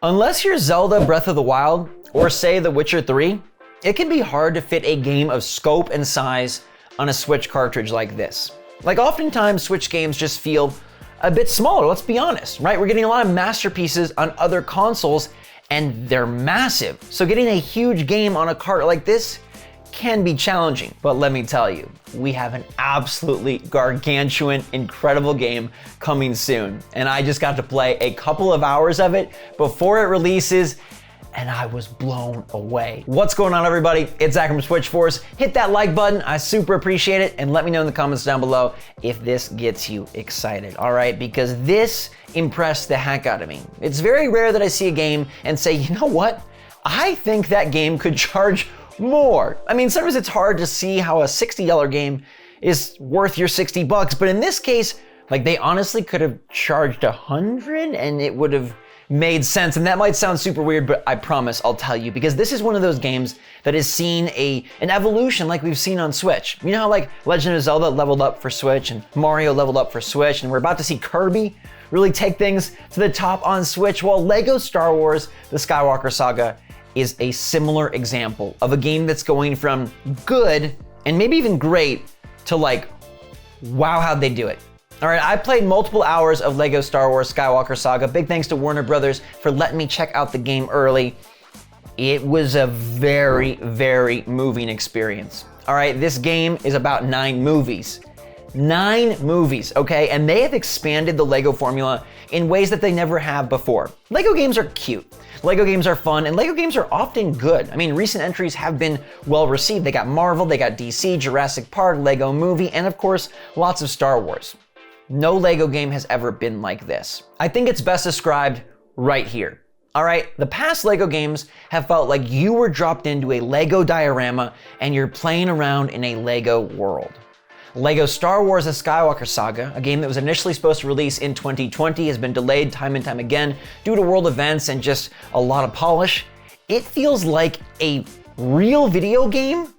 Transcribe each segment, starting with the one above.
Unless you're Zelda Breath of the Wild, or say The Witcher 3, it can be hard to fit a game of scope and size on a Switch cartridge like this. Like oftentimes Switch games just feel a bit smaller, let's be honest, right? We're getting a lot of masterpieces on other consoles and they're massive. So getting a huge game on a cart like this can be challenging, but let me tell you, we have an absolutely gargantuan, incredible game coming soon. And I just got to play a couple of hours of it before it releases, and I was blown away. What's going on, everybody? It's Zach from SwitchForce. Hit that like button, I super appreciate it, and let me know in the comments down below if this gets you excited, all right? Because this impressed the heck out of me. It's very rare that I see a game and say, you know what? I think that game could charge more. I mean, sometimes it's hard to see how a $60 game is worth your 60 bucks, but in this case, like they honestly could have charged 100 and it would have made sense. And that might sound super weird, but I promise I'll tell you, because this is one of those games that has seen an evolution like we've seen on Switch. You know how like Legend of Zelda leveled up for Switch and Mario leveled up for Switch, and we're about to see Kirby really take things to the top on Switch? Well, Lego Star Wars, the Skywalker Saga, is a similar example of a game that's going from good and maybe even great to like, wow, how'd they do it? All right, I played multiple hours of Lego Star Wars Skywalker Saga. Big thanks to Warner Brothers for letting me check out the game early. It was a very, very moving experience. All right, this game is about 9 movies. 9 movies, okay? And they have expanded the Lego formula in ways that they never have before. Lego games are cute. Lego games are fun, and Lego games are often good. I mean, recent entries have been well received. They got Marvel, they got DC, Jurassic Park, Lego Movie, and of course, lots of Star Wars. No Lego game has ever been like this. I think it's best described right here. All right, the past Lego games have felt like you were dropped into a Lego diorama and you're playing around in a Lego world. Lego Star Wars: The Skywalker Saga, a game that was initially supposed to release in 2020, has been delayed time and time again due to world events and just a lot of polish. It feels like a real video game,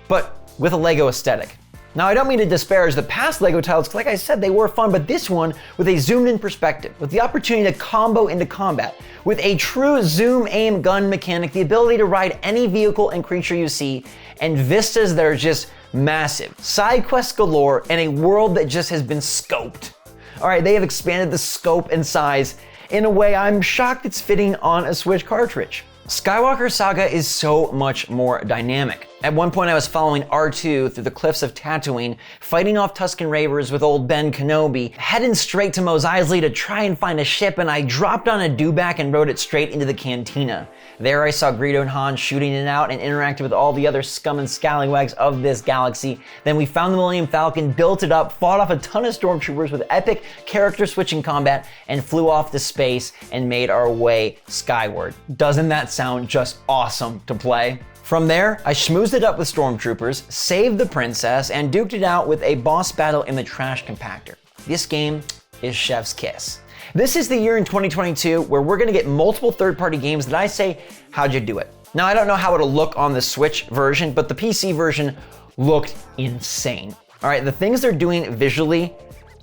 but with a Lego aesthetic. Now, I don't mean to disparage the past Lego titles, because like I said, they were fun, but this one with a zoomed in perspective, with the opportunity to combo into combat, with a true zoom aim gun mechanic, the ability to ride any vehicle and creature you see, and vistas that are just massive, side quests galore, and a world that just has been scoped. All right, they have expanded the scope and size in a way I'm shocked it's fitting on a Switch cartridge. Skywalker Saga is so much more dynamic. At one point I was following R2 through the cliffs of Tatooine, fighting off Tusken Raiders with old Ben Kenobi, heading straight to Mos Eisley to try and find a ship, and I dropped on a dewback and rode it straight into the cantina. There I saw Greedo and Han shooting it out and interacted with all the other scum and scallywags of this galaxy. Then we found the Millennium Falcon, built it up, fought off a ton of stormtroopers with epic character switching combat, and flew off to space and made our way skyward. Doesn't that sound just awesome to play? From there, I schmoozed it up with stormtroopers, saved the princess, and duked it out with a boss battle in the trash compactor. This game is chef's kiss. This is the year in 2022 where we're gonna get multiple third-party games that I say, how'd you do it? Now, I don't know how it'll look on the Switch version, but the PC version looked insane. All right, the things they're doing visually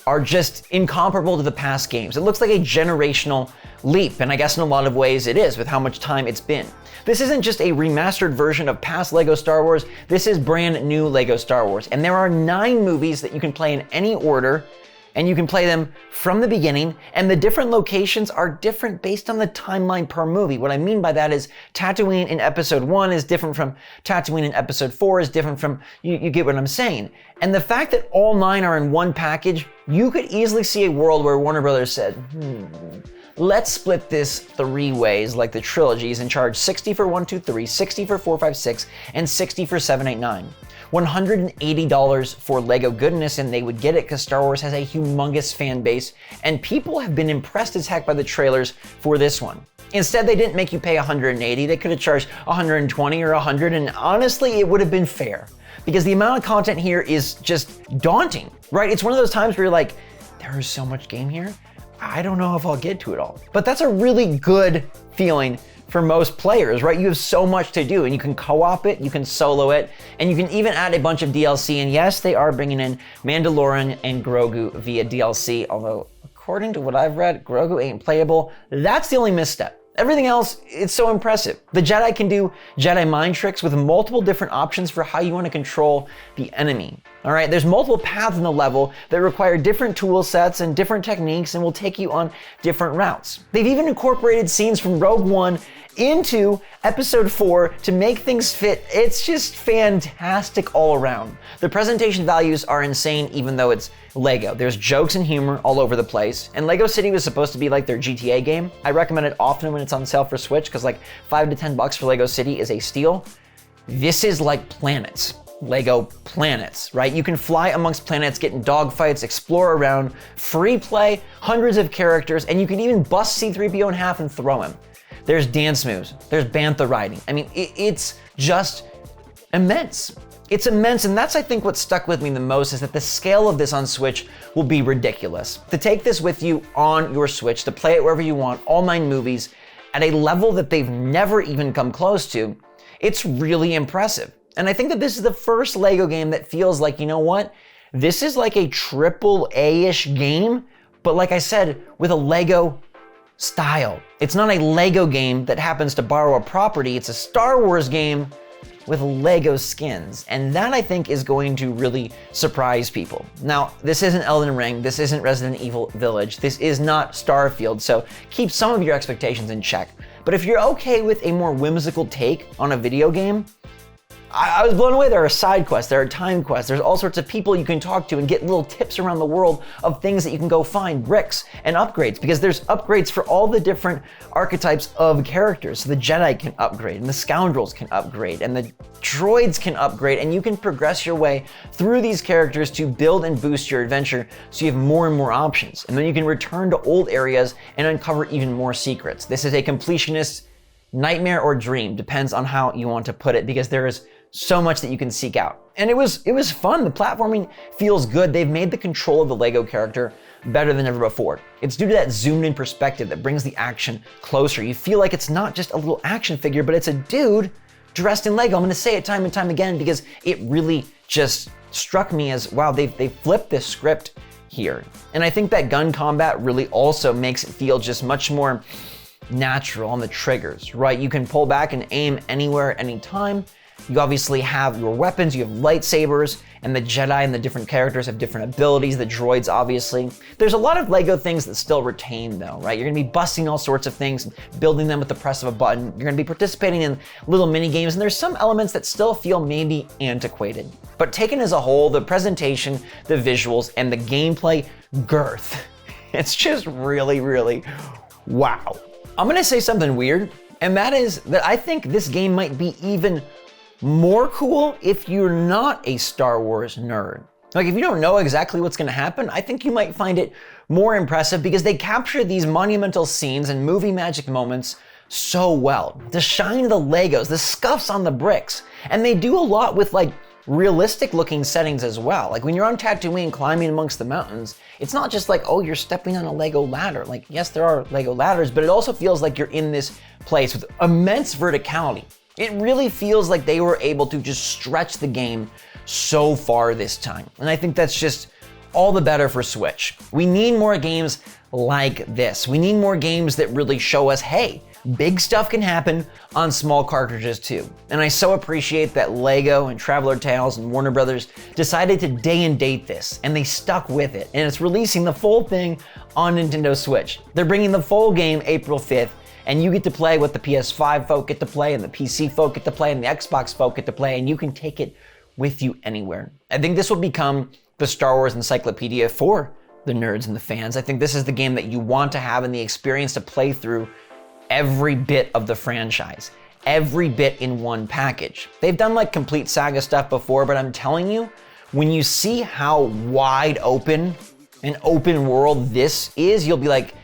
are just incomparable to the past games. It looks like a generational leap, and I guess in a lot of ways it is with how much time it's been. This isn't just a remastered version of past Lego Star Wars, this is brand new Lego Star Wars. And there are 9 movies that you can play in any order, and you can play them from the beginning, and the different locations are different based on the timeline per movie. What I mean by that is Tatooine in episode 1 is different from Tatooine in episode 4 is different from, you get what I'm saying. And the fact that all 9 are in one package, you could easily see a world where Warner Brothers said, let's split this 3 ways like the trilogies and charge $60 for 1, 2, 3, $60 for 4, 5, 6, and $60 for 7, 8, 9. $180 for Lego goodness, and they would get it because Star Wars has a humongous fan base, and people have been impressed as heck by the trailers for this one. Instead, they didn't make you pay $180, they could have charged $120 or $100, and honestly, it would have been fair, because the amount of content here is just daunting, right? It's one of those times where you're like, there is so much game here, I don't know if I'll get to it all. But that's a really good feeling for most players, right? You have so much to do, and you can co-op it, you can solo it, and you can even add a bunch of DLC. And yes, they are bringing in Mandalorian and Grogu via DLC, although according to what I've read, Grogu ain't playable. That's the only misstep. Everything else, it's so impressive. The Jedi can do Jedi mind tricks with multiple different options for how you want to control the enemy. All right, there's multiple paths in the level that require different tool sets and different techniques and will take you on different routes. They've even incorporated scenes from Rogue One into Episode 4 to make things fit. It's just fantastic all around. The presentation values are insane even though it's Lego. There's jokes and humor all over the place. And Lego City was supposed to be like their GTA game. I recommend it often when it's on sale for Switch because like $5 to $10 for Lego City is a steal. This is like planets. Lego planets, right? You can fly amongst planets, get in dogfights, explore around, free play, hundreds of characters, and you can even bust C-3PO in half and throw him. There's dance moves, there's bantha riding. I mean, it's just immense. It's immense, and that's I think what stuck with me the most is that the scale of this on Switch will be ridiculous. To take this with you on your Switch, to play it wherever you want, all 9 movies, at a level that they've never even come close to, it's really impressive. And I think that this is the first Lego game that feels like, you know what? This is like a AAA-ish game, but like I said, with a Lego style. It's not a Lego game that happens to borrow a property, it's a Star Wars game with Lego skins. And that I think is going to really surprise people. Now, this isn't Elden Ring, this isn't Resident Evil Village, this is not Starfield, so keep some of your expectations in check. But if you're okay with a more whimsical take on a video game, I was blown away. There are side quests, there are time quests, there's all sorts of people you can talk to and get little tips around the world of things that you can go find, bricks and upgrades, because there's upgrades for all the different archetypes of characters. So the Jedi can upgrade, and the scoundrels can upgrade, and the droids can upgrade, and you can progress your way through these characters to build and boost your adventure so you have more and more options. And then you can return to old areas and uncover even more secrets. This is a completionist nightmare or dream, depends on how you want to put it, because there is so much that you can seek out. And it was fun. The platforming feels good. They've made the control of the Lego character better than ever before. It's due to that zoomed in perspective that brings the action closer. You feel like it's not just a little action figure, but it's a dude dressed in Lego. I'm gonna say it time and time again because it really just struck me as, wow, they flipped this script here. And I think that gun combat really also makes it feel just much more natural on the triggers, right? You can pull back and aim anywhere, anytime. You obviously have your weapons, you have lightsabers, and the Jedi and the different characters have different abilities, the droids obviously. There's a lot of Lego things that still retain though, right? You're gonna be busting all sorts of things, building them with the press of a button. You're gonna be participating in little mini games, and there's some elements that still feel maybe antiquated. But taken as a whole, the presentation, the visuals, and the gameplay girth, it's just really, really wow. I'm gonna say something weird, and that is that I think this game might be even more cool if you're not a Star Wars nerd. Like if you don't know exactly what's gonna happen, I think you might find it more impressive because they capture these monumental scenes and movie magic moments so well. The shine of the Legos, the scuffs on the bricks, and they do a lot with like realistic looking settings as well. Like when you're on Tatooine climbing amongst the mountains, it's not just like, oh, you're stepping on a Lego ladder. Like yes, there are Lego ladders, but it also feels like you're in this place with immense verticality. It really feels like they were able to just stretch the game so far this time. And I think that's just all the better for Switch. We need more games like this. We need more games that really show us, hey, big stuff can happen on small cartridges too. And I so appreciate that Lego and Traveler Tales and Warner Brothers decided to day and date this, and they stuck with it. And it's releasing the full thing on Nintendo Switch. They're bringing the full game April 5th, and you get to play what the PS5 folk get to play, and the PC folk get to play, and the Xbox folk get to play, and you can take it with you anywhere. I think this will become the Star Wars encyclopedia for the nerds and the fans. I think this is the game that you want to have and the experience to play through every bit of the franchise, every bit in one package. They've done like complete Saga stuff before, but I'm telling you, when you see how wide open an open world this is, you'll be like,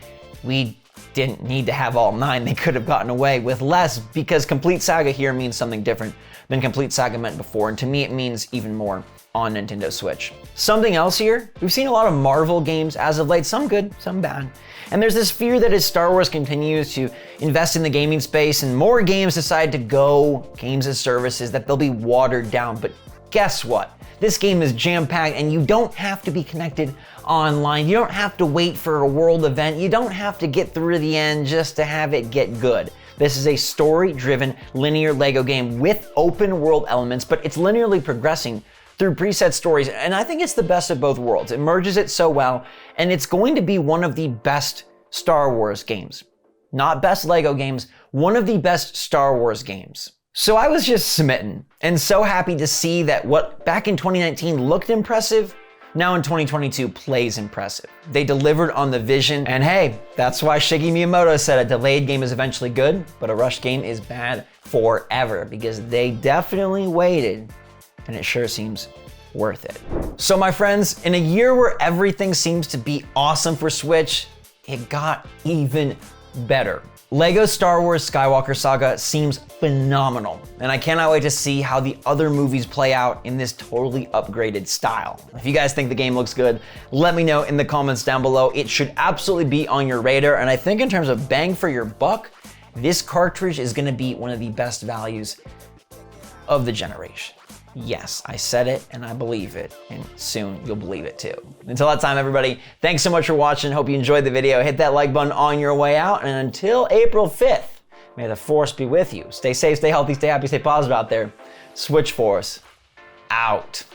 we didn't need to have all 9. They could have gotten away with less, because complete Saga here means something different than complete Saga meant before. And to me, it means even more on Nintendo Switch. Something else here, we've seen a lot of Marvel games as of late, some good, some bad. And there's this fear that as Star Wars continues to invest in the gaming space and more games decide to go games as services, that they'll be watered down. But guess what? This game is jam-packed and you don't have to be connected online. You don't have to wait for a world event. You don't have to get through the end just to have it get good. This is a story-driven linear Lego game with open world elements, but it's linearly progressing through preset stories, and I think it's the best of both worlds. It merges it so well, and it's going to be one of the best Star Wars games. Not best Lego games, one of the best Star Wars games. So I was just smitten and so happy to see that what back in 2019 looked impressive, now in 2022 plays impressive. They delivered on the vision, and hey, that's why Shigeru Miyamoto said a delayed game is eventually good, but a rushed game is bad forever, because they definitely waited, and it sure seems worth it. So my friends, in a year where everything seems to be awesome for Switch, it got even better. Lego Star Wars Skywalker Saga seems phenomenal, and I cannot wait to see how the other movies play out in this totally upgraded style. If you guys think the game looks good, let me know in the comments down below. It should absolutely be on your radar, and I think in terms of bang for your buck, this cartridge is gonna be one of the best values of the generation. Yes, I said it and I believe it, and soon you'll believe it too. Until that time, everybody, thanks so much for watching. Hope you enjoyed the video. Hit that like button on your way out, and until April 5th, may the Force be with you. Stay safe, stay healthy, stay happy, stay positive out there. SwitchForce out.